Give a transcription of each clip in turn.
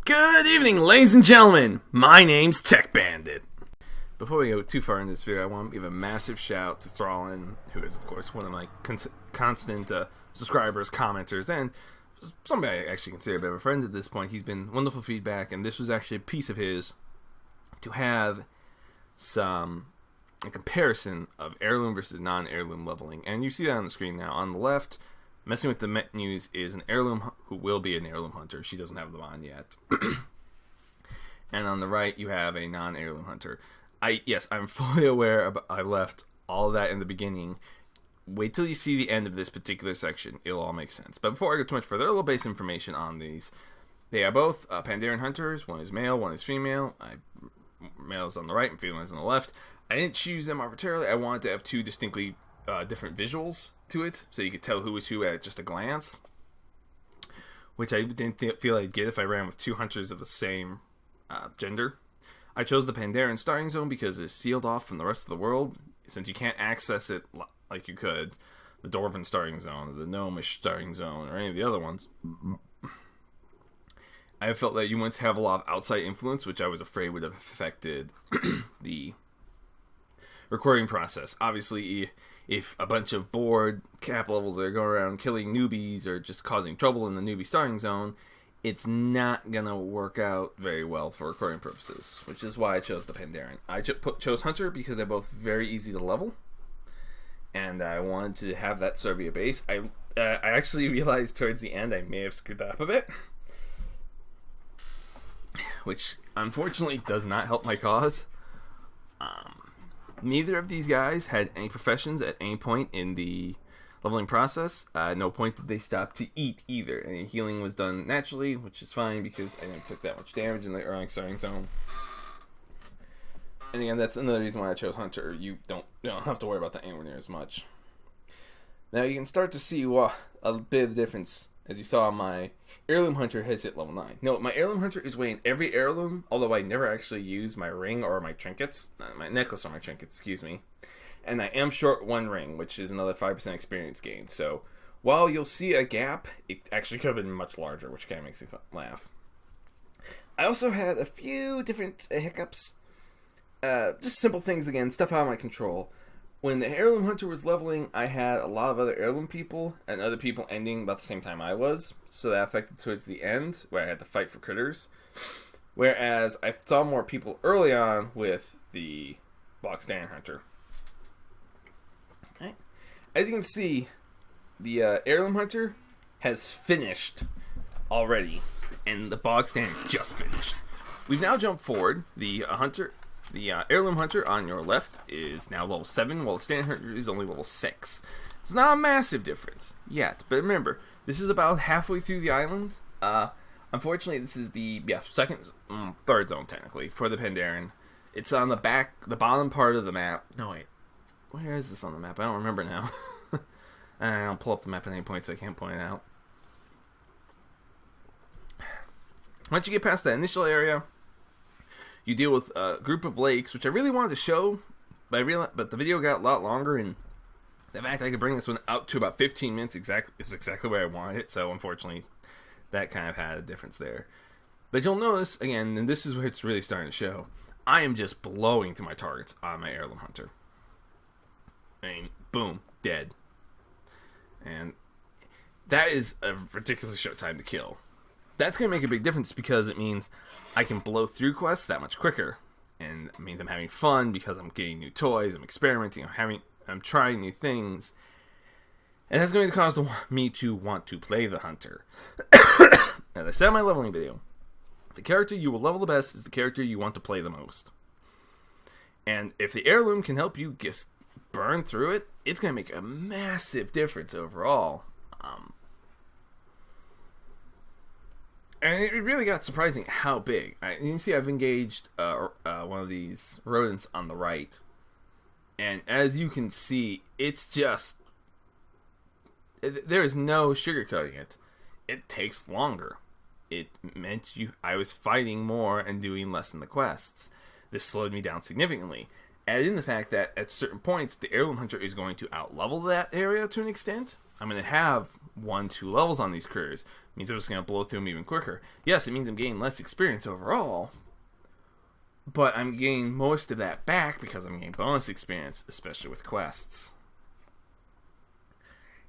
Good evening, ladies and gentlemen. My name's Tech Bandit. Before we go too far into this video, I want to give a massive shout to Thrallin, who is, of course, one of my constant subscribers, commenters, and somebody I actually consider a bit of a friend at this point. He's been wonderful feedback, and this was actually a piece of his to have a comparison of heirloom versus non-heirloom leveling. And you see that on the screen now. On the left, messing with the menus is an heirloom who will be an heirloom hunter. She doesn't have them on yet. And on the right, you have a non-heirloom hunter. Yes, I'm fully aware I left all of that in the beginning. Wait till you see the end of this particular section. It'll all make sense. But before I go too much further, a little base information on these. They are both Pandaren hunters. One is male, one is female. Male is on the right and female is on the left. I didn't choose them arbitrarily. I wanted to have two distinctly different visuals to it, so you could tell who was who at just a glance, which I didn't feel I'd get if I ran with two hunters of the same gender. I chose the Pandaren starting zone because it's sealed off from the rest of the world, since you can't access it like you could the Dwarven starting zone, or the Gnomish starting zone, or any of the other ones. I felt that you went to have a lot of outside influence, which I was afraid would have affected the recording process. Obviously, if a bunch of bored cap levels that are going around killing newbies or just causing trouble in the newbie starting zone, it's not going to work out very well for recording purposes, which is why I chose the Pandaren. I chose Hunter because they're both very easy to level, and I wanted to have that serve be a base. I actually realized towards the end I may have screwed that up a bit, which unfortunately does not help my cause. Neither of these guys had any professions at any point in the leveling process. At no point did they stop to eat either. Any healing was done naturally, which is fine because I never took that much damage in the early starting zone. And again, that's another reason why I chose Hunter. You don't have to worry about that anywhere near as much. Now you can start to see a bit of difference. As you saw, my heirloom hunter has hit level 9. No, my heirloom hunter is weighing every heirloom, although I never actually use my ring or my trinkets. My necklace or my trinkets, excuse me. And I am short one ring, which is another 5% experience gain. So, while you'll see a gap, it actually could have been much larger, which kind of makes me laugh. I also had a few different hiccups. Just simple things, again, stuff out of my control. When the heirloom hunter was leveling, I had a lot of other heirloom people, and other people ending about the same time I was, so that affected towards the end, where I had to fight for critters. Whereas I saw more people early on with the Bog-Standard hunter. Okay. As you can see, the heirloom hunter has finished already, and the Bog-Standard just finished. We've now jumped forward. The heirloom hunter on your left is now level 7, while the standard hunter is only level 6. It's not a massive difference yet, but remember, this is about halfway through the island. Unfortunately, this is the third zone technically for the Pandaren. It's on the bottom part of the map. No wait, where is this on the map? I don't remember now. I don't pull up the map at any point, so I can't point it out. Once you get past that initial area, you deal with a group of lakes, which I really wanted to show, but the video got a lot longer, and the fact I could bring this one out to about 15 minutes is exactly where I wanted it, so unfortunately, that kind of had a difference there. But you'll notice, again, and this is where it's really starting to show, I am just blowing through my targets on my heirloom hunter. I mean, boom, dead. And that is a ridiculously short time to kill. That's going to make a big difference because it means I can blow through quests that much quicker. And it means I'm having fun because I'm getting new toys, I'm experimenting, I'm trying new things. And that's going to cause me to want to play the hunter. As I said in my leveling video, the character you will level the best is the character you want to play the most. And if the heirloom can help you just burn through it, it's going to make a massive difference overall. And it really got surprising how big. You can see I've engaged one of these rodents on the right. And as you can see, it's just... There is no sugarcoating it. It takes longer. It meant I was fighting more and doing less in the quests. This slowed me down significantly. Add in the fact that at certain points, the heirloom hunter is going to outlevel that area to an extent. I'm going to have 1-2 levels on these careers. It means I'm just going to blow through them even quicker. Yes, it means I'm gaining less experience overall, but I'm getting most of that back because I'm getting bonus experience, especially with quests.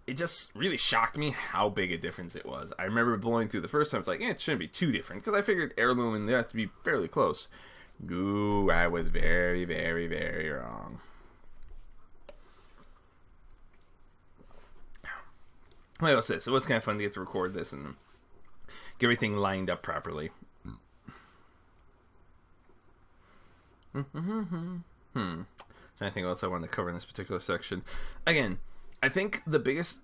It just really shocked me how big a difference it was. I remember blowing through the first time, it's like, it shouldn't be too different, because I figured heirloom and they have to be fairly close. Ooh, I was very, very, very wrong. Like I said, so it was kind of fun to get to record this and get everything lined up properly. Trying to think what else I wanted to cover in this particular section. Again, I think the biggest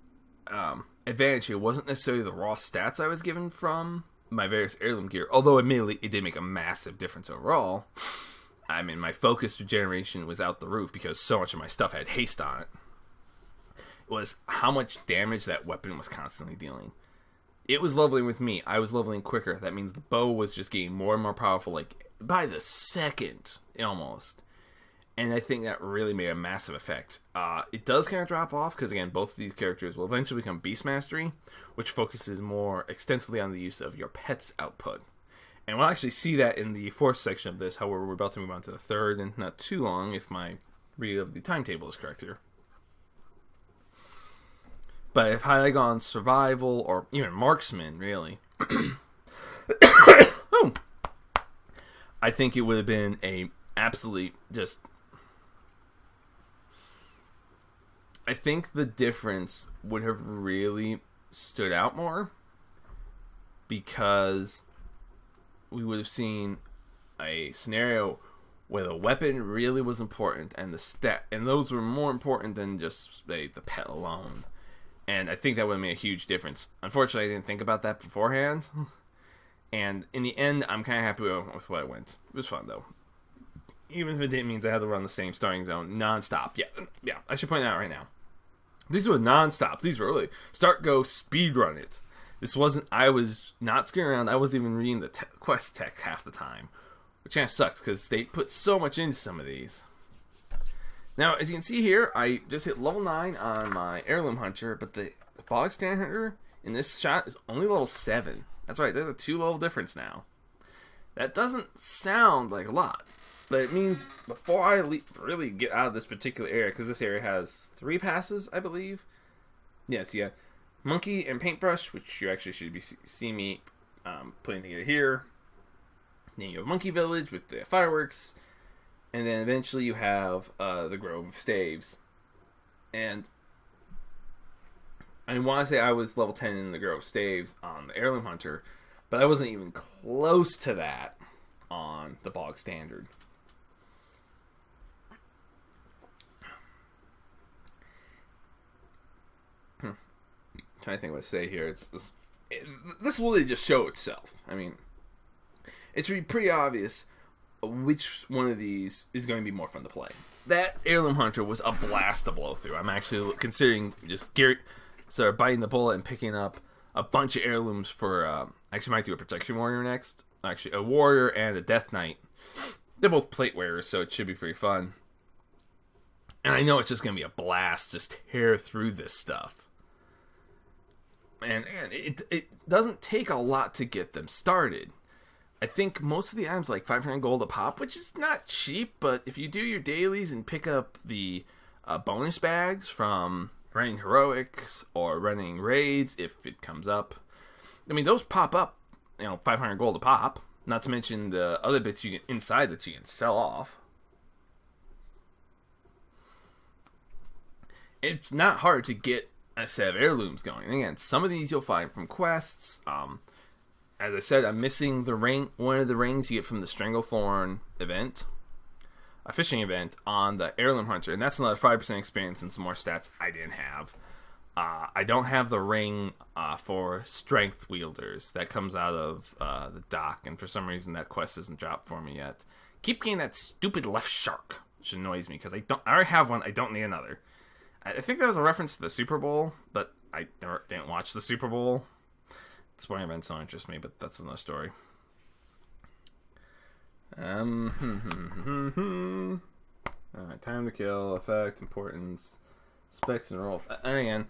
advantage here wasn't necessarily the raw stats I was given from my various heirloom gear, although admittedly it did make a massive difference overall. I mean, my focus regeneration was out the roof because so much of my stuff had haste on it. It was how much damage that weapon was constantly dealing. It was leveling with me. I was leveling quicker. That means the bow was just getting more and more powerful, like by the second, almost. And I think that really made a massive effect. It does kind of drop off because, again, both of these characters will eventually become Beast Mastery, which focuses more extensively on the use of your pet's output. And we'll actually see that in the fourth section of this. However, we're about to move on to the third, and not too long if my read of the timetable is correct here. But if I had gone survival or even marksman, really, I think it would have been a absolutely just. I think the difference would have really stood out more because we would have seen a scenario where the weapon really was important and the stat, and those were more important than just say, the pet alone. And I think that would have made a huge difference. Unfortunately, I didn't think about that beforehand. And in the end, I'm kind of happy with what I went. It was fun, though. Even if it didn't mean I had to run the same starting zone non-stop. Yeah, I should point that out right now. These were non-stops. These were really start, go, speed run it. This wasn't, I was not screwing around. I wasn't even reading the quest text half the time. Which kind of sucks because they put so much into some of these. Now, as you can see here, I just hit level 9 on my heirloom hunter, but the bog stand hunter in this shot is only level 7. That's right, there's a 2-level difference now. That doesn't sound like a lot, but it means before I really get out of this particular area, because this area has 3 passes, I believe. Yes, yeah. Monkey and paintbrush, which you actually should be see me putting together here. Then you have Monkey Village with the fireworks. And then eventually you have the Grove of Staves. And I want to say I was level 10 in the Grove of Staves on the Heirloom Hunter, but I wasn't even close to that on the Bog Standard. Trying to think what to say here. This will really just show itself. I mean, it's pretty obvious which one of these is going to be more fun to play. That Heirloom Hunter was a blast to blow through. I'm actually considering just biting the bullet and picking up a bunch of heirlooms for, actually might do a Protection Warrior next. Actually, a Warrior and a Death Knight. They're both plate wearers, so it should be pretty fun. And I know it's just going to be a blast just tear through this stuff. And it doesn't take a lot to get them started. I think most of the items like 500 gold a pop, which is not cheap, but if you do your dailies and pick up the bonus bags from running heroics or running raids, if it comes up, I mean, those pop up, 500 gold a pop, not to mention the other bits you get inside that you can sell off. It's not hard to get a set of heirlooms going. And again, some of these you'll find from quests. As I said, I'm missing the ring. One of the rings you get from the Stranglethorn event, a fishing event on the Heirloom Hunter, and that's another 5% experience and some more stats I didn't have. I don't have the ring for Strength Wielders that comes out of the dock, and for some reason that quest isn't dropped for me yet. Keep getting that stupid left shark, which annoys me because I already have one. I don't need another. I think that was a reference to the Super Bowl, but I didn't watch the Super Bowl. Sporting events don't interest me, but that's another story. Alright, time to kill, effect, importance, specs, and rolls. And again,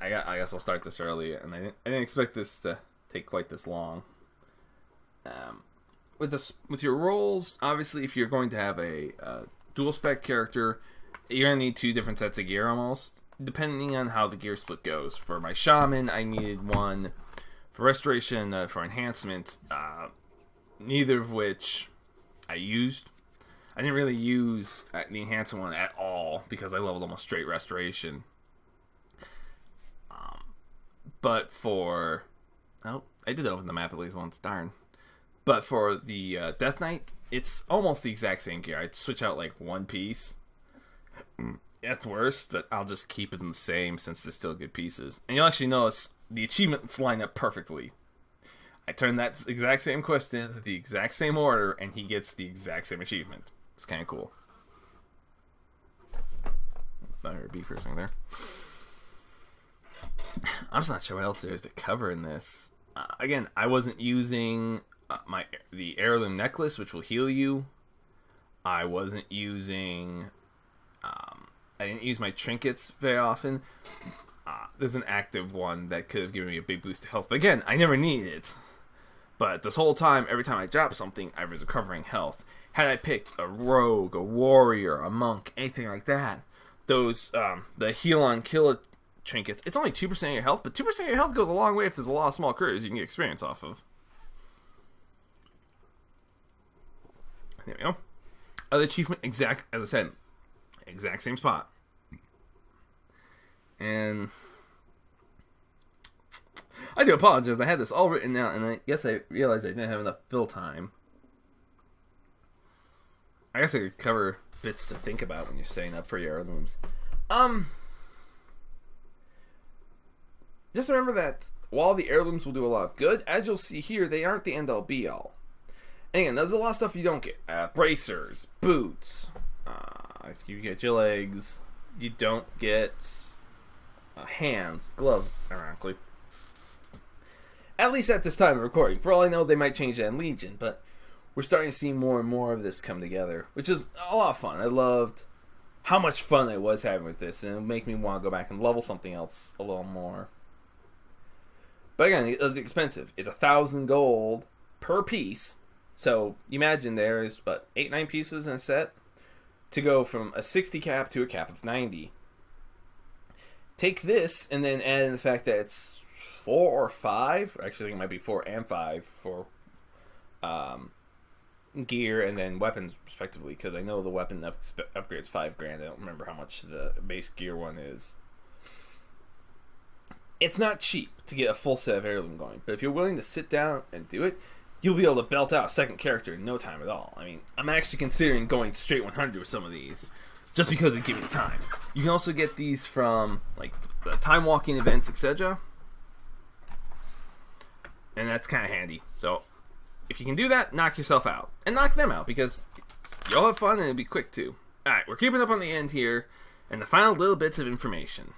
I guess I'll start this early, and I didn't expect this to take quite this long. With your roles, obviously, if you're going to have a dual spec character, you're gonna need 2 different sets of gear almost, depending on how the gear split goes. For my shaman, I needed 1. For restoration, for enhancement, neither of which I used. I didn't really use the enhancement one at all because I leveled almost straight restoration. But for... Oh, I did open the map at least once, darn. But for the Death Knight, it's almost the exact same gear. I'd switch out like 1 piece. At worst, but I'll just keep it in the same since they're still good pieces. And you'll actually notice the achievements line up perfectly. I turn that exact same quest in the exact same order, and he gets the exact same achievement. It's kind of cool. Thought I heard a beep for a second there. I'm just not sure what else there is to cover in this. Again, I wasn't using the heirloom necklace, which will heal you. I wasn't using... I didn't use my trinkets very often. There's an active one that could have given me a big boost to health. But again, I never needed it. But this whole time, every time I dropped something, I was recovering health. Had I picked a rogue, a warrior, a monk, anything like that, those, the heal on kill trinkets, it's only 2% of your health, but 2% of your health goes a long way if there's a lot of small critters you can get experience off of. There we go. Other achievement, as I said, exact same spot. And I do apologize. I had this all written out, and I guess I realized I didn't have enough fill time. I guess I could cover bits to think about when you're setting up for your heirlooms. Just remember that while the heirlooms will do a lot of good, as you'll see here, they aren't the end-all be-all. And again, there's a lot of stuff you don't get. Bracers, boots, if you get your legs, you don't get hands, gloves, ironically. At least at this time of recording. For all I know, they might change that in Legion, but we're starting to see more and more of this come together, which is a lot of fun. I loved how much fun I was having with this, and it'll make me want to go back and level something else a little more. But again, it's expensive. It's 1,000 gold per piece. So you imagine there's, 8-9 pieces in a set to go from a 60 cap to a cap of 90. Take this and then add in the fact that it's 4 or 5. Actually, I think it might be 4 and 5 for gear and then weapons, respectively. Because I know the weapon upgrade's $5,000. I don't remember how much the base gear one is. It's not cheap to get a full set of heirloom going, but if you're willing to sit down and do it, you'll be able to belt out a second character in no time at all. I mean, I'm actually considering going straight 100 with some of these, just because it gives me time. You can also get these from like the time walking events, etc. And that's kind of handy. So if you can do that, knock yourself out. And knock them out, because you'll have fun and it'll be quick too. Alright, we're keeping up on the end here, and the final little bits of information.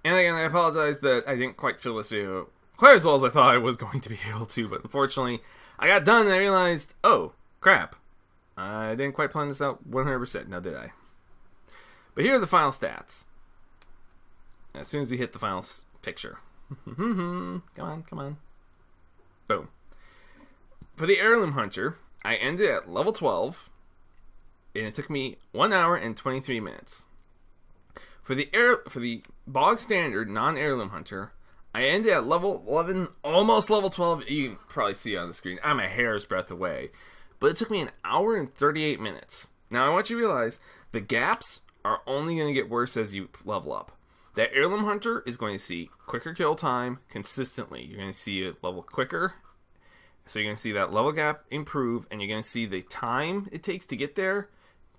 And again, I apologize that I didn't quite fill this video quite as well as I thought I was going to be able to, but unfortunately, I got done and I realized, oh, crap. I didn't quite plan this out 100%, now did I? But here are the final stats. As soon as we hit the final picture. Come on. Boom. For the Heirloom Hunter, I ended at level 12, and it took me 1 hour and 23 minutes. For the bog standard non-heirloom hunter, I ended at level 11, almost level 12. You can probably see it on the screen. I'm a hair's breadth away. But it took me 1 hour and 38 minutes. Now, I want you to realize the gaps are only going to get worse as you level up. That heirloom hunter is going to see quicker kill time consistently. You're going to see it level quicker. So you're going to see that level gap improve, and you're going to see the time it takes to get there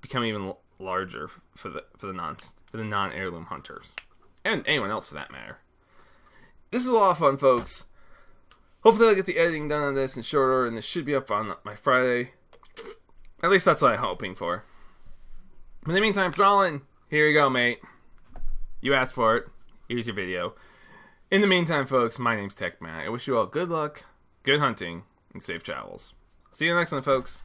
become even larger for the non-heirloom hunters. And anyone else for that matter. This is a lot of fun, folks. Hopefully I'll get the editing done on this in short order, and this should be up on my Friday. At least that's what I'm hoping for. In the meantime, Thrallin, here you go, mate. You asked for it. Here's your video. In the meantime, folks, my name's TechMan. I wish you all good luck, good hunting, and safe travels. See you in the next one, folks.